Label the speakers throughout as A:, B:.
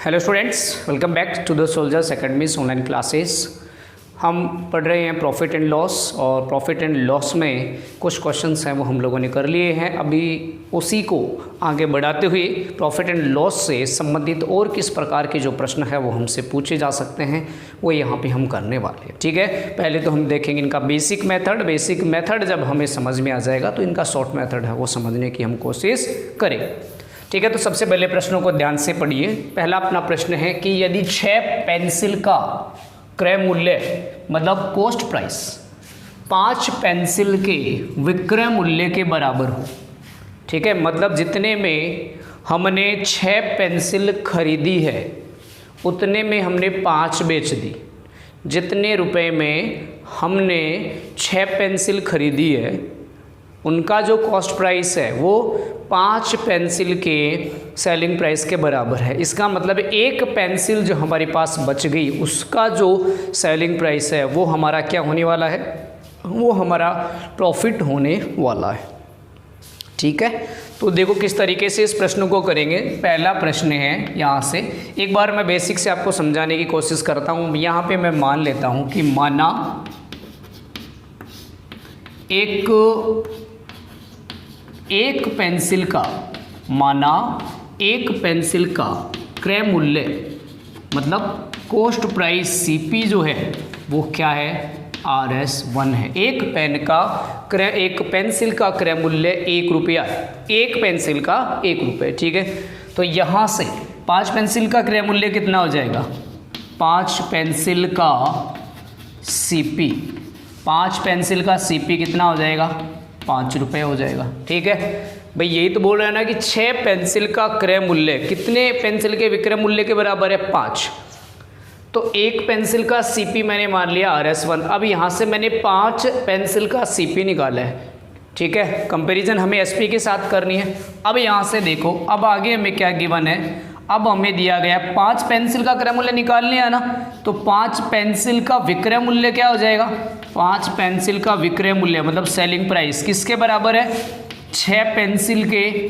A: Hello students, welcome back to the soldiers academies online classes. हम पढ़ रहे हैं प्रॉफिट एंड लॉस, और प्रॉफिट एंड लॉस में कुछ क्वेश्चंस हैं वो हम लोगों ने कर लिए हैं। अभी उसी को आगे बढ़ाते हुए प्रॉफिट एंड लॉस से संबंधित और किस प्रकार के जो प्रश्न है वो हमसे पूछे जा सकते हैं वो यहाँ पे हम करने वाले हैं। ठीक है, पहले तो हम देखेंगे इनका बेसिक मेथड। बेसिक मेथड जब हमें समझ में आ जाएगा तो इनका शॉर्ट मेथड है वो समझने की हम कोशिश करें। ठीक है, तो सबसे पहले प्रश्नों को ध्यान से पढ़िए। पहला अपना प्रश्न है कि यदि 6 पेंसिल का क्रय मूल्य मतलब कॉस्ट प्राइस 5 पेंसिल के विक्रय मूल्य के बराबर हो, ठीक है, मतलब जितने में हमने 6 पेंसिल खरीदी है उतने में हमने 5 बेच दी। जितने रुपए में हमने 6 पेंसिल खरीदी है उनका जो कॉस्ट प्राइस है वो 5 पेंसिल के सेलिंग प्राइस के बराबर है। इसका मतलब एक पेंसिल जो हमारे पास बच गई उसका जो सेलिंग प्राइस है वो हमारा क्या होने वाला है, वो हमारा प्रॉफिट होने वाला है। ठीक है, तो देखो किस तरीके से इस प्रश्न को करेंगे। पहला प्रश्न है यहाँ से, एक बार मैं बेसिक से आपको समझाने की कोशिश करता हूँ। यहाँ पे मैं मान लेता हूँ कि माना एक पेंसिल का क्रय मूल्य मतलब कॉस्ट प्राइस सीपी जो है वो क्या है, RS1 है। एक पेंसिल का क्रय मूल्य 1 रुपया है। एक पेंसिल का 1 रुपये। ठीक है, तो यहाँ से 5 पेंसिल का क्रय मूल्य कितना हो जाएगा, 5 पेंसिल का सीपी, 5 पेंसिल का सीपी कितना हो जाएगा, 5 रुपये हो जाएगा। ठीक है भाई, यही तो बोल रहे हैं ना कि 6 पेंसिल का क्रय मूल्य कितने पेंसिल के विक्रय मूल्य के बराबर है, 5। तो एक पेंसिल का सीपी मैंने मान लिया RS1। अब यहाँ से मैंने 5 पेंसिल का सीपी निकाला है। ठीक है, कंपैरिजन हमें एसपी के साथ करनी है। अब यहाँ से देखो, अब आगे हमें क्या गिवन है, अब हमें दिया गया 5 पेंसिल का क्रय मूल्य निकाल लिया ना, तो 5 पेंसिल का विक्रय मूल्य क्या हो जाएगा, 5 पेंसिल का विक्रय मूल्य मतलब सेलिंग प्राइस किसके बराबर है, 6 पेंसिल के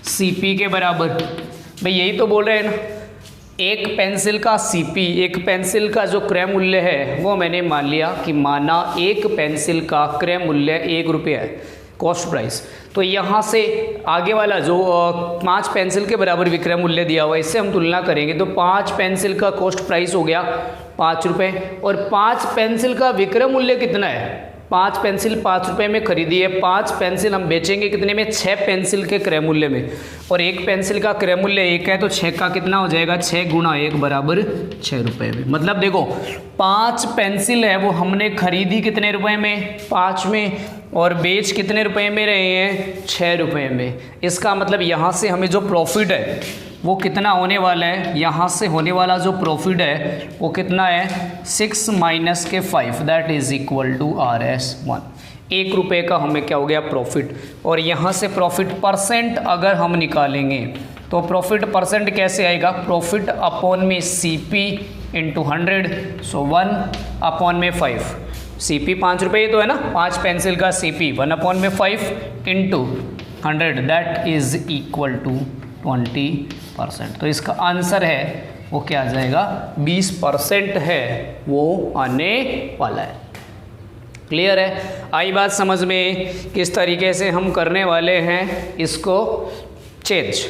A: सीपी के बराबर। भाई यही तो बोल रहे हैं ना, एक पेंसिल का सीपी, एक पेंसिल का जो क्रय मूल्य है वो मैंने मान लिया कि माना एक पेंसिल का क्रय मूल्य 1 रुपया है, कॉस्ट प्राइस। तो यहाँ से आगे वाला जो 5 पेंसिल के बराबर विक्रय मूल्य दिया हुआ है इससे हम तुलना करेंगे तो 5 पेंसिल का कॉस्ट प्राइस हो गया 5 रुपये, और 5 पेंसिल का विक्रय मूल्य कितना है, 5 पेंसिल 5 रुपये में खरीदी है। 5 पेंसिल हम बेचेंगे कितने में, 6 पेंसिल के क्रय मूल्य में, और एक पेंसिल का क्रय मूल्य 1 है तो 6 का कितना हो जाएगा, 6 गुणा 1 बराबर 6 रुपये में। मतलब देखो 5 पेंसिल है वो हमने खरीदी कितने रुपए में, 5 में, और बेच कितने रुपए में रहे हैं, 6 रुपये में। इसका मतलब यहाँ से हमें जो प्रॉफिट है वो कितना होने वाला है, यहाँ से होने वाला जो प्रॉफिट है वो कितना है, 6 माइनस के 5 that is equal to RS1। 1 रुपये का हमें क्या हो गया प्रॉफिट। और यहाँ से प्रॉफिट परसेंट अगर हम निकालेंगे तो प्रॉफिट परसेंट कैसे आएगा, प्रॉफिट अपॉन में CP इंटू 100, सो 1 अपॉन में 5। CP 5 रुपये तो है ना, 5 पेंसिल का CP 1 अपॉन में 5 into 100 that is equal to 20%। तो इसका आंसर है वो क्या आ जाएगा, 20% है वो आने वाला है। क्लियर है, आई बात समझ में किस तरीके से हम करने वाले हैं इसको चेंज।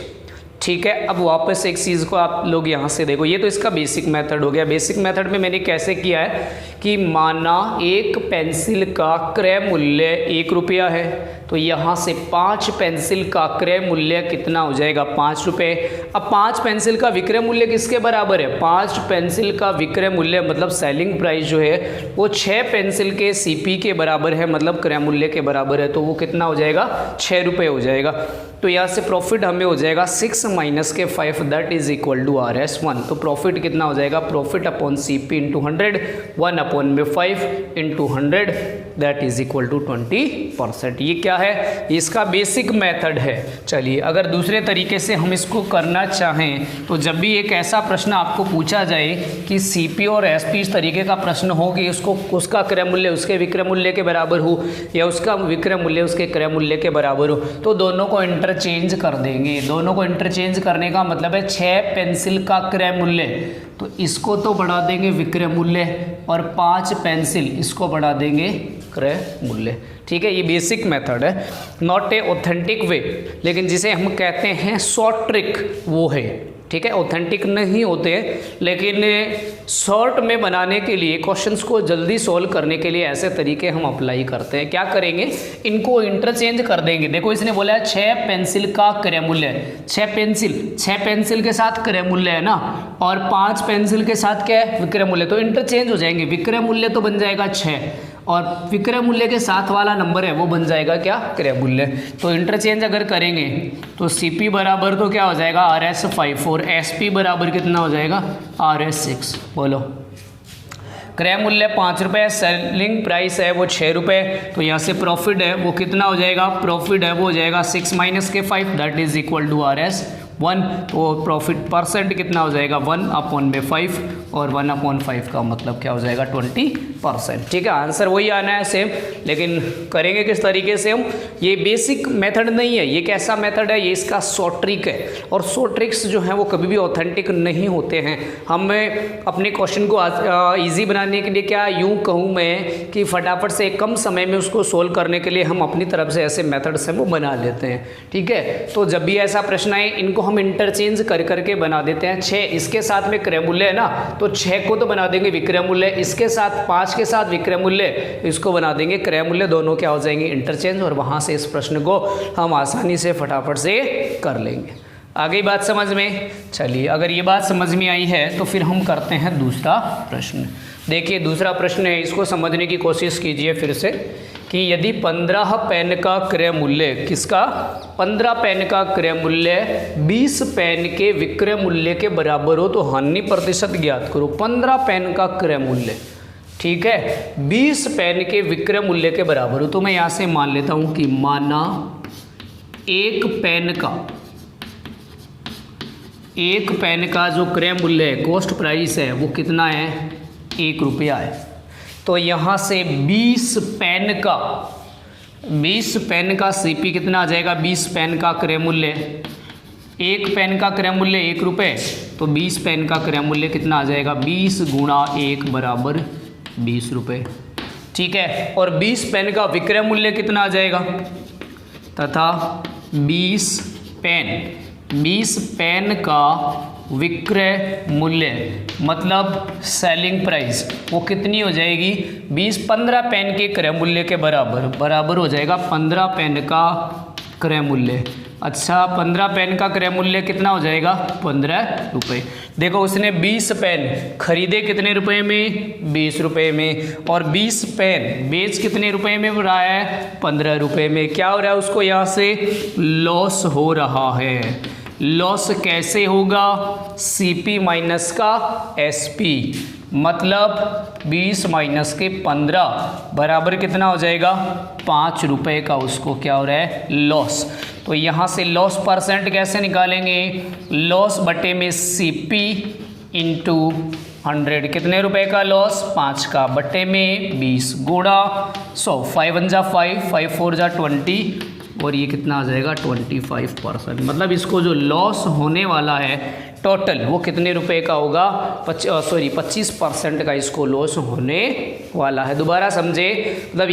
A: ठीक है, अब वापस एक चीज़ को आप लोग यहाँ से देखो, ये तो इसका बेसिक मेथड हो गया। बेसिक मेथड में मैंने कैसे किया है कि माना एक पेंसिल का क्रय मूल्य 1 रुपया है तो यहाँ से 5 पेंसिल का क्रय मूल्य कितना हो जाएगा, 5 रुपये। अब 5 पेंसिल का विक्रय मूल्य किसके बराबर है, 5 पेंसिल का विक्रय मूल्य मतलब सेलिंग प्राइस जो है वो 6 पेंसिल के CP के बराबर है, मतलब क्रय मूल्य के बराबर है, तो वो कितना हो जाएगा, 6 रुपये हो जाएगा। तो यहाँ से प्रॉफिट हमें हो जाएगा 6 माइनस के 5 that is equal to RS1। तो प्रॉफिट कितना हो जाएगा, profit upon CP into 100, 1 upon में 5 into 100 that is equal to 20%। ये क्या है, इसका बेसिक मेथड है। चलिए अगर दूसरे तरीके से हम इसको करना चाहें तो जब भी एक ऐसा प्रश्न आपको पूछा जाए कि सीपी और एसपी इस तरीके का प्रश्न हो कि उसका क्रय मूल्य उसके विक्रय मूल्य के बराबर हो या उसका विक्रय मूल्य उसके क्रय मूल्य के बराबर हो, तो दोनों को इंटरचेंज कर देंगे। दोनों को इंटरचेंज करने का मतलब है 6 पेंसिल का क्रय मूल्य, तो इसको तो बढ़ा देंगे विक्रय मूल्य, और 5 पेंसिल इसको बढ़ा देंगे क्रय मूल्य। ठीक है, ये बेसिक मेथड है, नॉट ए ऑथेंटिक वे, लेकिन जिसे हम कहते हैं शॉर्ट ट्रिक वो है। ठीक है, ऑथेंटिक नहीं होते, लेकिन शॉर्ट में बनाने के लिए, क्वेश्चंस को जल्दी सॉल्व करने के लिए ऐसे तरीके हम अप्लाई करते हैं। क्या करेंगे, इनको इंटरचेंज कर देंगे। देखो इसने बोला है 6 पेंसिल का क्रय मूल्य, 6 पेंसिल के साथ क्रय मूल्य है ना, और 5 पेंसिल के साथ क्या है, विक्रय मूल्य, तो इंटरचेंज हो जाएंगे। विक्रय मूल्य तो बन जाएगा 6 और विक्रय मूल्य के साथ वाला नंबर है वो बन जाएगा क्या, क्रय मूल्य। तो इंटरचेंज अगर करेंगे तो CP बराबर तो क्या हो जाएगा RS5 और SP बराबर कितना हो जाएगा RS6। बोलो, क्रय मूल्य 5 रुपये, सेलिंग प्राइस है वो 6 रुपये, तो यहाँ से प्रॉफिट है वो कितना हो जाएगा, प्रॉफिट है वो हो जाएगा 6 माइनस के 5 that is equal to RS1। तो प्रॉफिट परसेंट कितना हो जाएगा 1/5, और 1/5 का मतलब क्या हो जाएगा 20%। ठीक है, आंसर वही आना है सेम, लेकिन करेंगे किस तरीके से हम, ये बेसिक मेथड नहीं है, ये कैसा मेथड है, ये इसका शॉर्ट ट्रिक है। और शॉर्ट ट्रिक्स जो हैं वो कभी भी ऑथेंटिक नहीं होते हैं। हमें अपने क्वेश्चन को ईजी बनाने के लिए, क्या यूँ कहूँ मैं कि फटाफट से कम समय में उसको सोल्व करने के लिए हम अपनी तरफ से ऐसे मेथड्स हैं वो बना लेते हैं। ठीक है, तो जब भी ऐसा प्रश्न आए इनको हम इंटरचेंज कर करके बना देते हैं। 6 इसके साथ में क्रय मूल्य है ना, तो 6 को तो बना देंगे विक्रय मूल्य, इसके साथ 5 के साथ विक्रय मूल्य, इसको बना देंगे क्रय मूल्य, दोनों क्या हो जाएंगे इंटरचेंज, और वहाँ से इस प्रश्न को हम आसानी से फटाफट से कर लेंगे। आगे बात समझ में। चलिए अगर ये बात समझ में आई है तो फिर हम करते हैं दूसरा प्रश्न। देखिए दूसरा प्रश्न है, इसको समझने की कोशिश कीजिए फिर से, कि यदि 15 पेन का क्रय मूल्य, किसका, 15 पेन का क्रय मूल्य 20 पेन के विक्रय मूल्य के बराबर हो तो हानि प्रतिशत ज्ञात करो। 15 पेन का क्रय मूल्य, ठीक है, 20 पेन के विक्रय मूल्य के बराबर हो, तो मैं यहाँ से मान लेता हूँ कि माना एक पेन का जो क्रय मूल्य है, कॉस्ट प्राइस है, वो कितना है, 1 रुपया है। तो यहाँ से 20 पेन का CP कितना आ जाएगा, 20 पेन का क्रय मूल्य, एक पेन का क्रय मूल्य 1 रुपये, तो 20 पेन का क्रय मूल्य कितना आ जाएगा, 20 गुणा 1 बराबर 20 रुपये। ठीक है, और 20 पेन का विक्रय मूल्य कितना आ जाएगा, तथा 20 पेन का विक्रय मूल्य मतलब सेलिंग प्राइस वो कितनी हो जाएगी, 15 पेन के क्रय मूल्य के बराबर हो जाएगा 15 पेन का क्रय मूल्य। अच्छा, 15 पेन का क्रय मूल्य कितना हो जाएगा, 15 रुपये। देखो उसने 20 पेन खरीदे कितने रुपए में, 20 रुपये में, और 20 पेन बेच कितने रुपए में रहा है, 15 रुपये में। क्या हो रहा है, उसको यहाँ से लॉस हो रहा है। लॉस कैसे होगा, CP माइनस का SP, मतलब 20 माइनस के 15 बराबर कितना हो जाएगा, 5 रुपये का उसको क्या हो रहा है, लॉस। तो यहाँ से लॉस परसेंट कैसे निकालेंगे, लॉस बटे में CP इंटू 100, कितने रुपए का लॉस, 5 का, बटे में 20 गुणा 100, 5 1 जा 5, 5 4 जा 20, और ये कितना आ जाएगा 25%। मतलब इसको जो लॉस होने वाला है टोटल वो कितने रुपए का होगा, 25% का इसको लॉस होने वाला है। दोबारा समझे, मतलब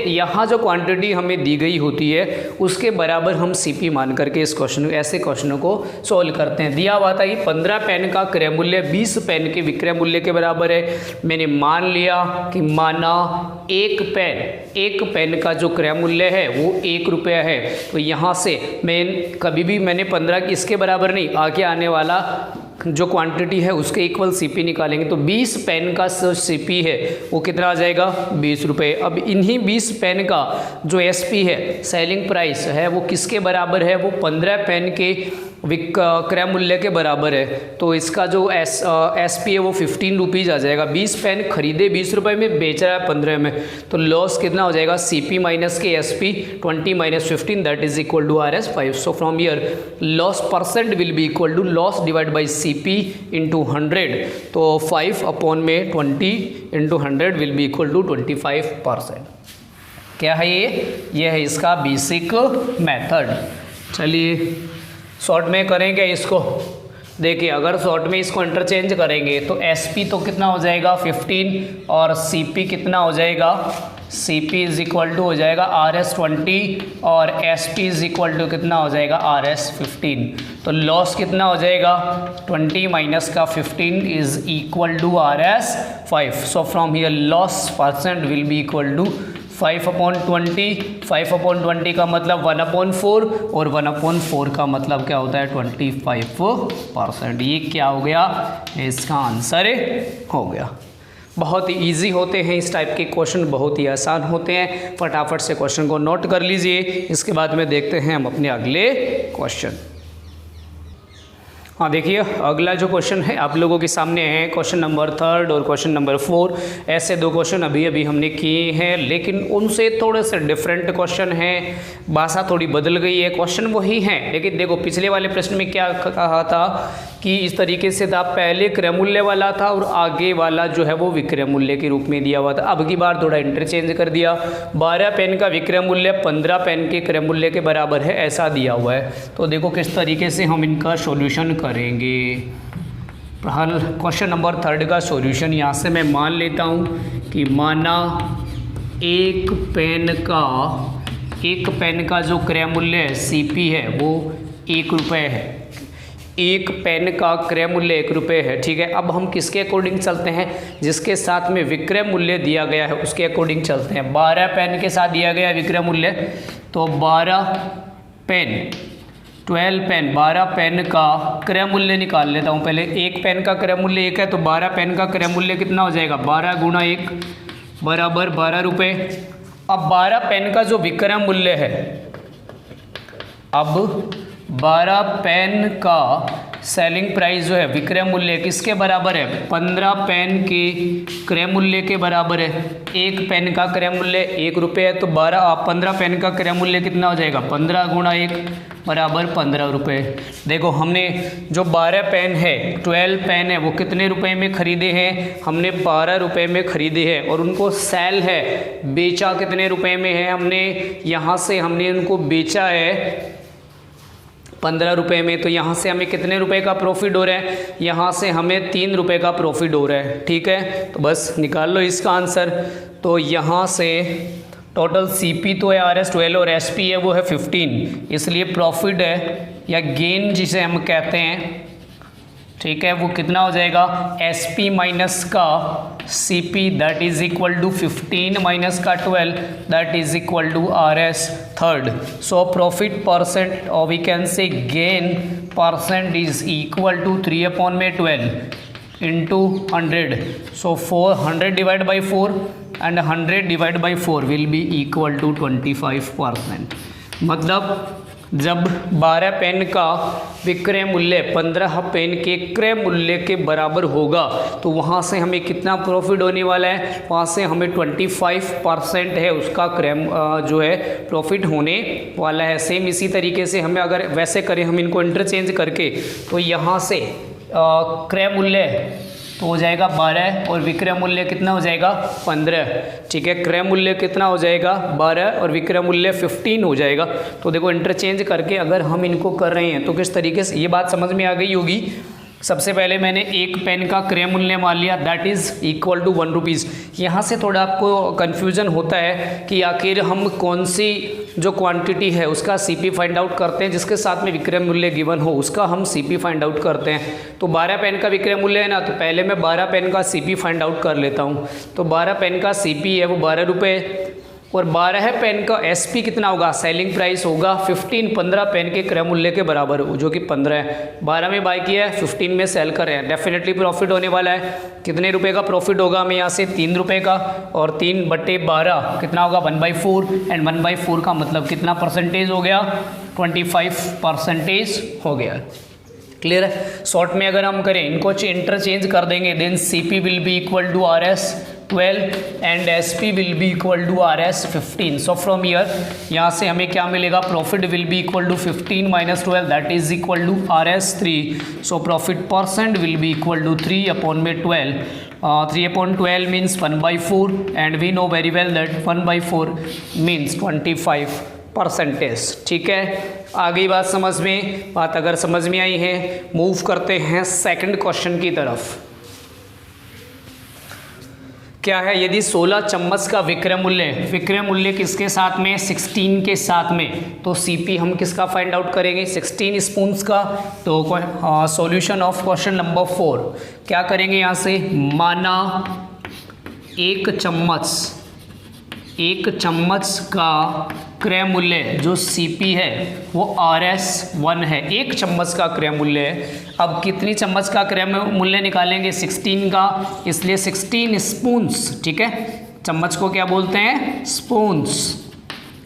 A: यहाँ जो क्वांटिटी हमें दी गई होती है उसके बराबर हम CP मान करके इस ऐसे क्वेश्चनों को सॉल्व करते हैं। दिया हुआ था कि 15 पेन का क्रय मूल्य 20 पेन के विक्रय मूल्य के बराबर है। मैंने मान लिया कि माना एक पेन का जो क्रय मूल्य है वो 1 रुपया है। तो यहाँ से मैंने 15 की इसके बराबर नहीं, आगे आने वाला जो क्वांटिटी है उसके इक्वल CP निकालेंगे। तो 20 पेन का जो CP है वो कितना आ जाएगा, 20 रुपये। अब इन्हीं 20 पेन का जो SP है, सेलिंग प्राइस है, वो किसके बराबर है, वो 15 पेन के क्रय मूल्य के बराबर है, तो इसका जो एस पी है वो 15 रुपीज़ आ जाएगा। 20 पेन खरीदे 20 रुपये में, बेच रहा है 15 में, तो लॉस कितना हो जाएगा, सी पी माइनस के S P 20 minus 15 that is equal to R S 5। So from here loss percent will be equal to loss divide by C P into 100, तो 5 अपॉन में 20 into 100 will be equal to 25%। क्या है ये है इसका basic method. चलिए short में करेंगे इसको। देखिए अगर शॉर्ट में इसको इंटरचेंज करेंगे तो एस पी तो कितना हो जाएगा 15 और सी पी कितना हो जाएगा, C P is equal to हो जाएगा आर एस 20 और S P is equal to कितना हो जाएगा आर एस 15। तो लॉस कितना हो जाएगा 20 माइनस का 15 is equal to R S 5। So from here loss percent will be equal to 5/20। 5/20 का मतलब 1/4 और 1/4 का मतलब क्या होता है 25%। ये क्या हो गया, इसका आंसर हो गया। बहुत ही ईजी होते हैं इस टाइप के क्वेश्चन, बहुत ही आसान होते हैं। फटाफट से क्वेश्चन को नोट कर लीजिए, इसके बाद में देखते हैं हम अपने अगले क्वेश्चन। हाँ देखिए अगला जो क्वेश्चन है आप लोगों के सामने है, क्वेश्चन नंबर 3 और क्वेश्चन नंबर 4। ऐसे दो क्वेश्चन अभी हमने किए हैं, लेकिन उनसे थोड़े से डिफरेंट क्वेश्चन हैं, भाषा थोड़ी बदल गई है, क्वेश्चन वही हैं। लेकिन देखो पिछले वाले प्रश्न में क्या कहा था कि इस तरीके से था, पहले क्रय मूल्य वाला था और आगे वाला जो है वो विक्रय मूल्य के रूप में दिया हुआ था। अब की बार थोड़ा इंटरचेंज कर दिया, 12 पेन का विक्रय मूल्य 15 पेन के क्रय मूल्य के बराबर है, ऐसा दिया हुआ है। तो देखो किस तरीके से हम इनका सॉल्यूशन करेंगे। हल क्वेश्चन नंबर 3 का सॉल्यूशन यहाँ से मैं मान लेता हूँ कि माना एक पेन का जो क्रय मूल्य है CP है वो 1 रुपये है। एक पेन का क्रय मूल्य 1 रुपये है, ठीक है। अब हम किसके अकॉर्डिंग चलते हैं, जिसके साथ में विक्रय मूल्य दिया गया है उसके अकॉर्डिंग चलते हैं। 12 पेन के साथ दिया गया विक्रय मूल्य, तो 12 पेन 12 पेन 12 पेन का क्रय मूल्य निकाल लेता हूँ पहले। एक पेन का क्रय मूल्य 1 है, तो 12 पेन का क्रय मूल्य कितना हो जाएगा, 12 गुणा 1 बराबर 12 रुपये। अब 12 पेन का जो विक्रय मूल्य है, अब 12 पेन का सेलिंग प्राइस जो है विक्रय मूल्य किसके बराबर है, 15 पेन के क्रय मूल्य के बराबर है। एक पेन का क्रय मूल्य 1 रुपये है, तो 15 पेन का क्रय मूल्य कितना हो जाएगा, 15 गुणा 1 बराबर 15 रुपये। देखो हमने जो 12 पेन है 12 पेन है वो कितने रुपए में खरीदे हैं, हमने 12 रुपये में खरीदे हैं, और उनको सेल है बेचा कितने रुपए में है, हमने यहाँ से हमने उनको बेचा है 15 रुपये में। तो यहाँ से हमें कितने रुपए का प्रॉफिट हो रहा है, यहाँ से हमें 3 रुपये का प्रॉफिट हो रहा है, ठीक है। तो बस निकाल लो इसका आंसर। तो यहाँ से टोटल CP तो है RS 12 और SP है वो है 15, इसलिए प्रॉफिट है या गेन जिसे हम कहते हैं, ठीक है, वो कितना हो जाएगा SP माइनस का CP that is equal to 15 minus का 12 that is equal to RS 3rd। So profit percent और we can say gain percent is equal to 3/12 into 100। So 400 divide by 4 and 100 divide by 4 will be equal to 25%। मतलब जब 12 pen का विक्रय मूल्य 15 pen के क्रय मूल्य के बराबर होगा तो वहाँ से हमें कितना प्रॉफिट होने वाला है, वहाँ से हमें 25% है उसका क्रय जो है प्रॉफिट होने वाला है। सेम इसी तरीके से हमें अगर वैसे करें हम इनको इंटरचेंज करके, तो यहाँ से क्रय मूल्य तो हो जाएगा 12 और विक्रय मूल्य कितना हो जाएगा 15, ठीक है। क्रय मूल्य कितना हो जाएगा 12 और विक्रय मूल्य 15 हो जाएगा। तो देखो इंटरचेंज करके अगर हम इनको कर रहे हैं तो किस तरीके से, ये बात समझ में आ गई होगी। सबसे पहले मैंने एक पेन का क्रय मूल्य मान लिया that is equal to 1 rupees. यहाँ से थोड़ा आपको कन्फ्यूज़न होता है कि आखिर हम कौन सी जो क्वांटिटी है उसका CP फाइंड आउट करते हैं, जिसके साथ में विक्रय मूल्य गिवन हो उसका हम CP फाइंड आउट करते हैं। तो 12 पेन का विक्रय मूल्य है ना, तो पहले मैं 12 पेन का CP फाइंड आउट कर लेता हूँ। तो 12 पेन का CP है वो 12 रुपये, और 12 पेन का SP कितना होगा, सेलिंग प्राइस होगा 15 पेन के क्रय मूल्य के बराबर जो कि 15 है। 12 में बाई किया है, 15 में सेल कर रहे हैं, डेफिनेटली प्रॉफिट होने वाला है। कितने रुपए का प्रॉफिट होगा हमें यहाँ से, 3 रुपये का, और 3/12 कितना होगा 1/4, एंड 1/4 का मतलब कितना परसेंटेज हो गया 25% हो गया। क्लियर है। शॉर्ट में अगर हम करें इनको इंटरचेंज कर देंगे, then CP will be equal to RS 12 and SP will be equal to RS 15। So from here यहाँ से हमें क्या मिलेगा, profit will be equal to 15 minus 12 that is equal to RS 3। So profit percent will be equal to 3 upon में 12। 3 upon 12 means 1/4 and we know very well that 1/4 means 25%। ठीक है, आ गई बात समझ में। बात अगर समझ में आई है, मूव करते हैं सेकंड क्वेश्चन की तरफ। क्या है, यदि 16 चम्मच का विक्रय मूल्य किसके साथ में, 16 के साथ में, तो CP हम किसका फाइंड आउट करेंगे, 16 स्पून्स का। तो सॉल्यूशन ऑफ क्वेश्चन नंबर 4 क्या करेंगे, यहाँ से माना एक चम्मच का क्रय मूल्य जो CP है वो RS 1 है। एक चम्मच का क्रय मूल्य है। अब कितनी चम्मच का क्रय मूल्य निकालेंगे, 16 का, इसलिए 16 स्पून्स। ठीक है, चम्मच को क्या बोलते हैं, स्पून्स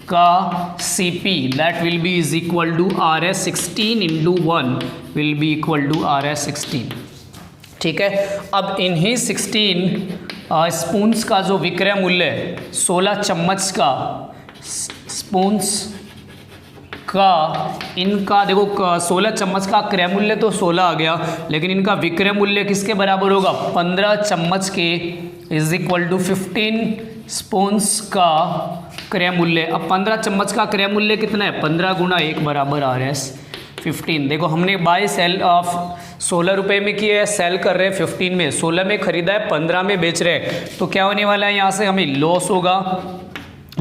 A: का CP that will be is equal to RS 16 into 1 will be equal to RS 16। ठीक है, अब इन्हीं 16 स्पून्स का जो विक्रय मूल्य है, 16 चम्मच का स्पून्स का, इनका देखो 16 चम्मच का क्रय मूल्य तो 16 आ गया, लेकिन इनका विक्रय मूल्य किसके बराबर होगा, 15 चम्मच के इज इक्वल टू 15 स्पून्स का क्रय मूल्य। अब 15 चम्मच का क्रय मूल्य कितना है, 15 गुना 1 बराबर RS 15। देखो हमने बाय सेल ऑफ 16 रुपये में किया है, सेल कर रहे हैं 15 में, 16 में खरीदा है, 15 में बेच रहे हैं, तो क्या होने वाला है, यहाँ से हमें लॉस होगा।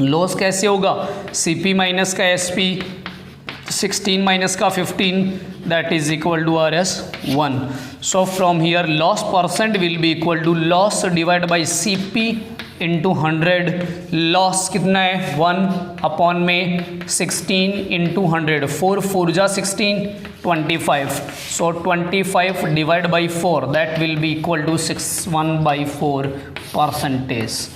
A: लॉस कैसे होगा, CP माइनस का SP, 16 माइनस का 15 that is equal to RS 1। So from here loss percent will be equal to loss divide by CP into 100। Loss कितना है, 1 अपॉन में 16 इंटू 100, 4 4 जा 16, 25। So 25 divide by 4 that will be equal to 61/4%।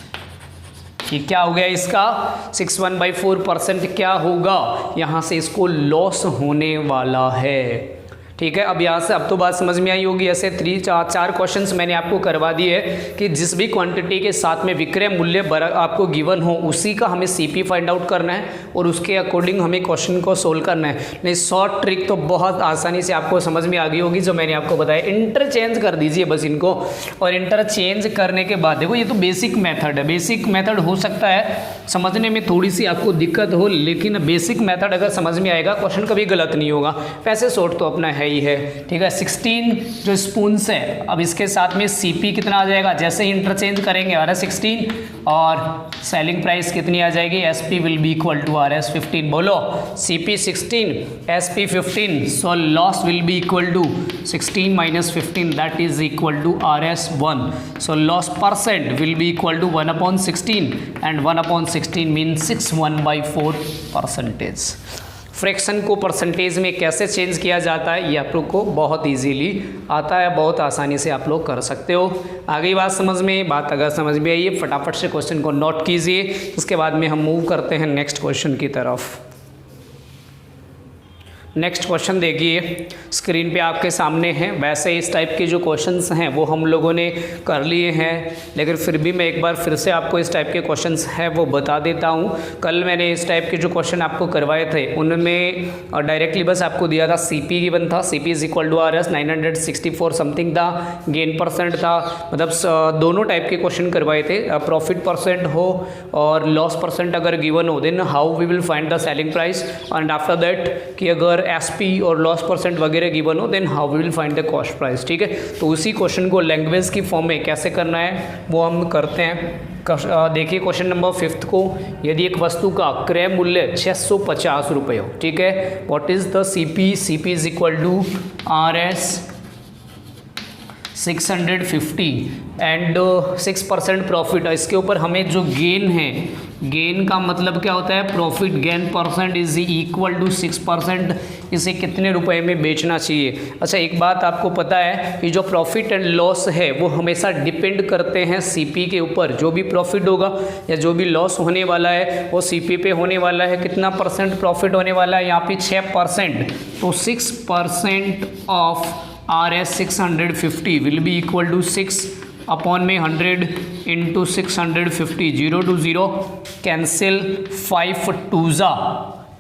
A: ये क्या हो गया, इसका 61/4% क्या होगा, यहाँ से इसको लॉस होने वाला है। ठीक है, अब यहाँ से अब तो बात समझ में आई होगी। ऐसे 4 क्वेश्चंस मैंने आपको करवा दिए कि जिस भी क्वांटिटी के साथ में विक्रय मूल्य आपको गिवन हो उसी का हमें CP फाइंड आउट करना है और उसके अकॉर्डिंग हमें क्वेश्चन को सोल्व करना है। नहीं, शॉर्ट ट्रिक तो बहुत आसानी से आपको समझ में आ गई होगी जो मैंने आपको बताया। इंटरचेंज कर दीजिए बस इनको, और इंटरचेंज करने के बाद देखो ये तो बेसिक मेथड है। बेसिक मेथड हो सकता है समझने में थोड़ी सी आपको दिक्कत हो, लेकिन बेसिक मेथड अगर समझ में आएगा क्वेश्चन कभी गलत नहीं होगा। पैसे शॉर्ट तो अपना है ही है। ठीक है, 16 जो स्पून्स है, अब इसके साथ में CP कितना आ जाएगा, जैसे ही इंटरचेंज करेंगे RS 16 और सेलिंग प्राइस कितनी आ जाएगी, SP will be equal to RS 15। बोलो, CP 16 SP 15, so loss will be equal to 16 minus 15 that is equal to RS 1। So loss percent will be equal to 1/16 and 1/16 mean 61/4%। Fraction को percentage में कैसे change किया जाता है ये आप लोग को बहुत इजीली आता है, बहुत आसानी से आप लोग कर सकते हो। आगे बात समझ में, बात अगर समझ में आई फटाफट से क्वेश्चन को नोट कीजिए, उसके बाद में हम मूव करते हैं नेक्स्ट क्वेश्चन की तरफ। नेक्स्ट क्वेश्चन देखिए, स्क्रीन पे आपके सामने हैं। वैसे इस टाइप के जो क्वेश्चंस हैं वो हम लोगों ने कर लिए हैं, लेकिन फिर भी मैं एक बार फिर से आपको इस टाइप के क्वेश्चंस हैं वो बता देता हूँ। कल मैंने इस टाइप के जो क्वेश्चन आपको करवाए थे उनमें डायरेक्टली बस आपको दिया था CP गिवन था, CP is equal to RS 964 something था, गेन परसेंट था, मतलब दोनों टाइप के क्वेश्चन करवाए थे। प्रॉफिट परसेंट हो और लॉस परसेंट अगर गिवन हो then how we will find the selling price, and after that कि अगर SP और लॉस परसेंट वगैरह गिवन हो then how we will find the cost price. ठीक है, तो उसी क्वेश्चन को लैंग्वेज की फॉर्म में कैसे करना है वो हम करते हैं। देखिए क्वेश्चन नंबर 5 को, यदि एक वस्तु का क्रय मूल्य 650 रुपये हो, ठीक है, what is the CP, CP is equal to RS 650 and 6% profit. इसके ऊपर हमें जो गेन है, गेन का मतलब क्या होता है, profit gain percent is equal to 6%। इसे कितने रुपए में बेचना चाहिए। अच्छा, एक बात आपको पता है कि जो प्रॉफिट एंड लॉस है वो हमेशा डिपेंड करते हैं सीपी के ऊपर। जो भी प्रॉफिट होगा या जो भी लॉस होने वाला है वो सीपी पे होने वाला है। कितना परसेंट प्रॉफिट होने वाला है यहाँ पे 6%, तो 6% of RS 650 will be equal to 6 upon में 100 इंटू 650, 0 to 0 कैंसिल, 5 2 जा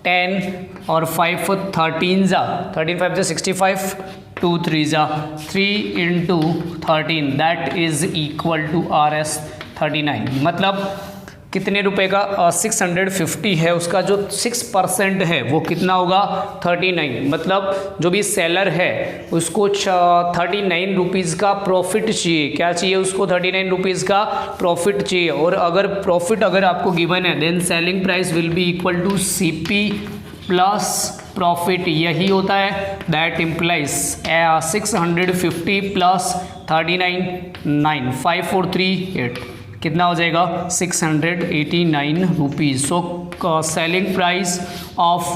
A: 10 और 5 13 जा 13 5 जा 65, 2 3 जा 3 into 13 that is equal to RS 39। मतलब कितने रुपए का 650 है, उसका जो 6% है वो कितना होगा 39। मतलब जो भी सेलर है उसको 39 रुपीज़ का प्रॉफिट चाहिए। क्या चाहिए उसको? 39 रुपीज़ का प्रॉफिट चाहिए। और अगर प्रॉफिट अगर आपको गिवन है then selling price will be equal to CP plus profit, यही होता है। दैट इम्प्लाइज 650 प्लस 39 9 5 4 3 8 कितना हो जाएगा 689 rupees. So selling price of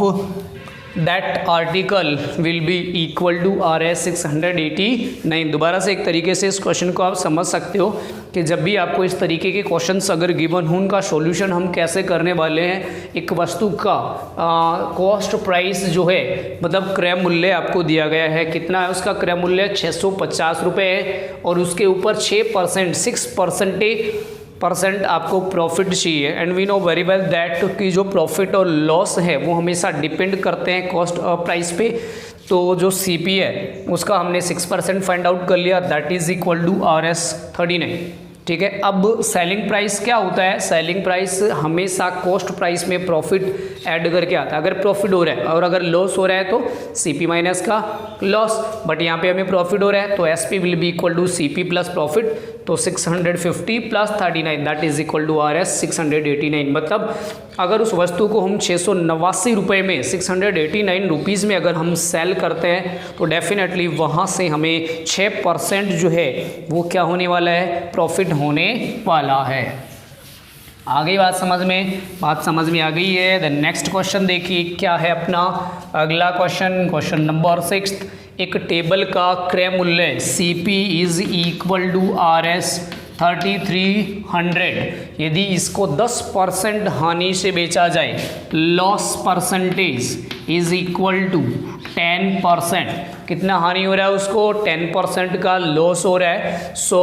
A: that article will be equal to RS 689। दोबारा से एक तरीके से इस क्वेश्चन को आप समझ सकते हो कि जब भी आपको इस तरीके के क्वेश्चंस अगर गिवन हो उनका सॉल्यूशन हम कैसे करने वाले हैं। एक वस्तु का कॉस्ट प्राइस जो है मतलब क्रय मूल्य आपको दिया गया है, कितना है उसका क्रय मूल्य 650 रुपये है और उसके ऊपर 6% आपको प्रॉफिट चाहिए। And we know very well that कि जो प्रॉफिट और लॉस है वो हमेशा डिपेंड करते हैं कॉस्ट प्राइस पे। तो जो CP है उसका हमने 6% फाइंड आउट कर लिया, that is equal to RS 39। ठीक है, अब सेलिंग प्राइस क्या होता है? सेलिंग प्राइस हमेशा कॉस्ट प्राइस में प्रॉफिट ऐड करके आता है। अगर प्रॉफिट हो रहा है और अगर लॉस हो रहा है तो CP माइनस का लॉस, बट यहाँ पे हमें प्रॉफिट हो रहा है तो SP will be equal to CP plus profit. तो 650 plus 39 that is equal to RS 689। मतलब अगर उस वस्तु को हम 689 रुपये में 689 रुपीज़ में अगर हम सेल करते हैं तो डेफिनेटली वहाँ से हमें 6% जो है वो क्या होने वाला है? प्रॉफिट होने वाला है। आ गई बात समझ में? बात समझ में आ गई है। द नेक्स्ट क्वेश्चन देखिए क्या है अपना अगला क्वेश्चन, क्वेश्चन नंबर 6। एक टेबल का क्रय मूल्य CP is equal to RS 3300 यदि इसको 10% हानि से बेचा जाए, loss percentage is equal to 10%। कितना हानि हो रहा है उसको? 10% का लॉस हो रहा है। सो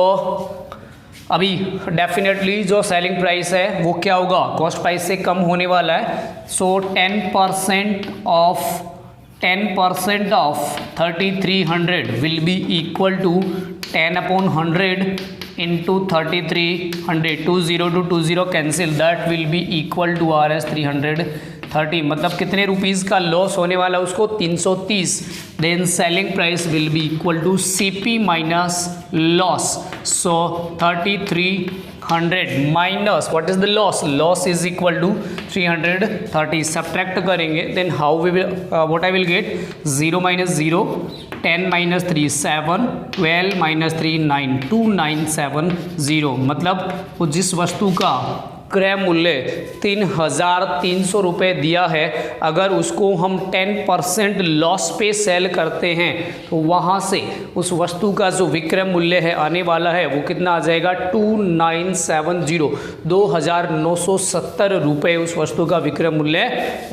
A: अभी डेफिनेटली जो सेलिंग प्राइस है वो क्या होगा? कॉस्ट प्राइस से कम होने वाला है। So 10% of 3300 will be equal to 10 upon 100 into 3300, 20 to 20 cancel, that will be equal to RS 330। मतलब कितने रुपीज़ का लॉस होने वाला है उसको? 330। Then selling price will be equal to CP minus loss. So 3300 minus what is the loss? Loss is equal to 330। Subtract करेंगे then how we will what I will get? 0 minus 0 10 minus 3 7 12 minus 3 9 2970। मतलब वो जिस वस्तु का क्रय मूल्य 3300 रुपये दिया है, अगर उसको हम 10% लॉस पे सेल करते हैं तो वहाँ से उस वस्तु का जो विक्रय मूल्य है आने वाला है वो कितना आ जाएगा? 2970, 2970 रुपये उस वस्तु का विक्रय मूल्य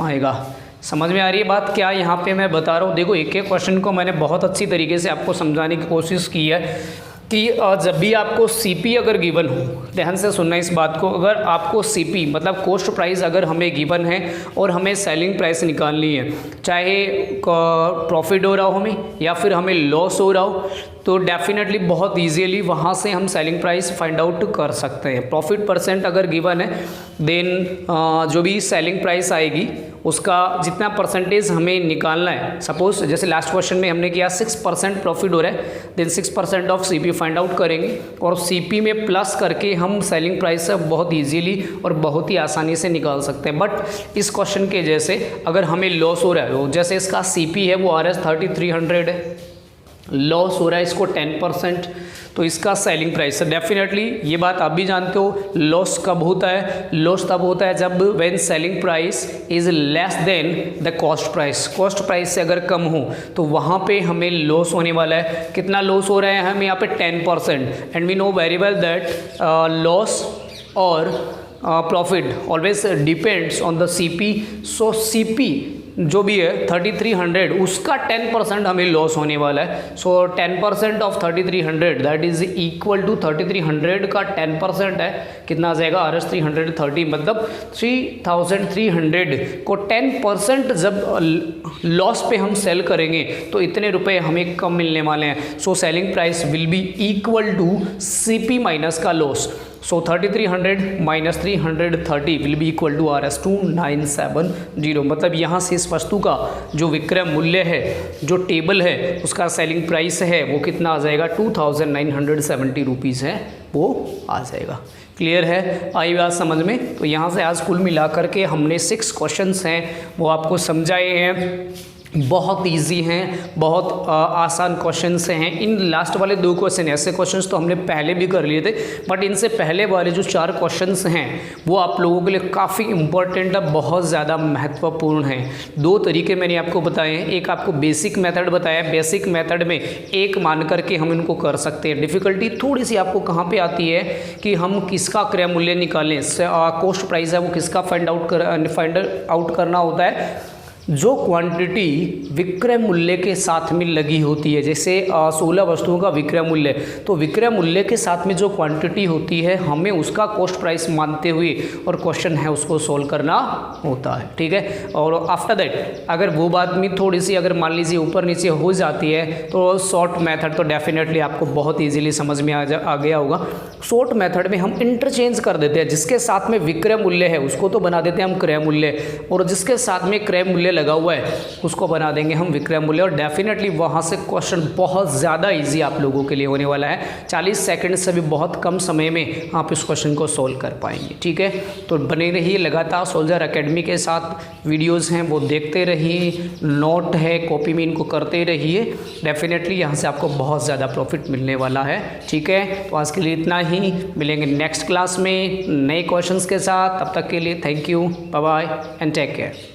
A: आएगा। समझ में आ रही है बात क्या यहाँ पे मैं बता रहा हूँ? देखो एक एक क्वेश्चन को मैंने बहुत अच्छी तरीके से आपको समझाने की कोशिश की है कि जब भी आपको CP अगर गिवन हो, ध्यान से सुनना इस बात को, अगर आपको CP मतलब कॉस्ट प्राइस अगर हमें गिवन है और हमें सेलिंग प्राइस निकालनी है, चाहे प्रॉफिट हो रहा हो हमें या फिर हमें लॉस हो रहा हो, तो डेफिनेटली बहुत इजीली वहाँ से हम सेलिंग प्राइस फाइंड आउट कर सकते हैं। प्रॉफिट परसेंट अगर गिवन है देन जो भी सेलिंग प्राइस आएगी उसका जितना परसेंटेज हमें निकालना है, सपोज जैसे लास्ट क्वेश्चन में हमने किया 6% प्रॉफिट हो रहा है, then 6% of CP find out करेंगे और CP में प्लस करके हम सेलिंग प्राइस बहुत इजीली और बहुत ही आसानी से निकाल सकते हैं। बट इस क्वेश्चन के जैसे अगर हमें लॉस हो रहा है, जैसे इसका CP है वो RS 3300 है, लॉस हो रहा है इसको 10%, तो इसका सेलिंग प्राइस है। डेफिनेटली ये बात आप भी जानते हो, लॉस कब होता है? लॉस तब होता है जब when selling price is less than the cost price. Cost price से अगर कम हो तो वहाँ पे हमें लॉस होने वाला है। कितना लॉस हो रहा है हमें यहाँ पे? 10%। And we know very well that loss और profit always depends on the CP। So CP जो भी है 3300, उसका 10% हमें लॉस होने वाला है। So 10% of 3300 that is equal to 3300 का 10% है, कितना आ जाएगा? RS 330, मतलब 3300 को 10% जब लॉस पे हम सेल करेंगे तो इतने रुपए हमें कम मिलने वाले हैं। So selling price will be equal to CP minus का loss. So 3300 minus 330 will be equal to RS 2970। मतलब यहाँ से इस वस्तु का जो विक्रय मूल्य है, जो टेबल है, उसका सेलिंग प्राइस है वो कितना आ जाएगा? 2970 रुपीज़ है, वो आ जाएगा। क्लियर है? आई बात समझ में? तो यहाँ से आज कुल मिला करके हमने 6 क्वेश्चंस हैं वो आपको समझाए हैं। बहुत इजी हैं, बहुत आसान क्वेश्चंस हैं। इन लास्ट वाले 2 क्वेश्चन, ऐसे क्वेश्चंस तो हमने पहले भी कर लिए थे, बट इनसे पहले वाले जो 4 क्वेश्चंस हैं वो आप लोगों के लिए काफ़ी इंपॉर्टेंट है, बहुत ज़्यादा महत्वपूर्ण हैं। 2 तरीके मैंने आपको बताए हैं। एक आपको बेसिक मेथड बताया, बेसिक मेथड में एक मान करके हम इनको कर सकते हैं। डिफ़िकल्टी थोड़ी सी आपको कहाँ पर आती है कि हम किसका क्रय मूल्य निकालें, कॉस्ट प्राइस है वो किसका फाइंड आउट करना होता है? जो क्वांटिटी विक्रय मूल्य के साथ में लगी होती है। जैसे 16 वस्तुओं का विक्रय मूल्य, तो विक्रय मूल्य के साथ में जो क्वांटिटी होती है हमें उसका कॉस्ट प्राइस मानते हुए और क्वेश्चन है उसको सोल्व करना होता है। ठीक है? और आफ्टर दैट अगर वो बात में थोड़ी सी अगर मान लीजिए ऊपर नीचे हो जाती है तो शॉर्ट मेथड तो डेफिनेटली आपको बहुत ईजिली समझ में आ गया होगा। शॉर्ट मेथड में हम इंटरचेंज कर देते हैं, जिसके साथ में विक्रय मूल्य है उसको तो बना देते हैं हम क्रय मूल्य, और जिसके साथ में क्रय मूल्य लगा हुआ है उसको बना देंगे हम विक्रय मूल्य। और डेफिनेटली वहाँ से क्वेश्चन बहुत ज़्यादा इजी आप लोगों के लिए होने वाला है। 40 सेकंड से भी बहुत कम समय में आप इस क्वेश्चन को सोल्व कर पाएंगे। ठीक है? तो बने रहिए लगातार, सोल्जर एकेडमी के साथ वीडियोज़ हैं वो देखते रहिए, नोट है कॉपी में इनको करते रहिए। डेफिनेटली यहाँ से आपको बहुत ज़्यादा प्रॉफिट मिलने वाला है। ठीक है? तो आज के लिए इतना ही, मिलेंगे नेक्स्ट क्लास में नए क्वेश्चंस के साथ। तब तक के लिए thank you, bye bye and take care.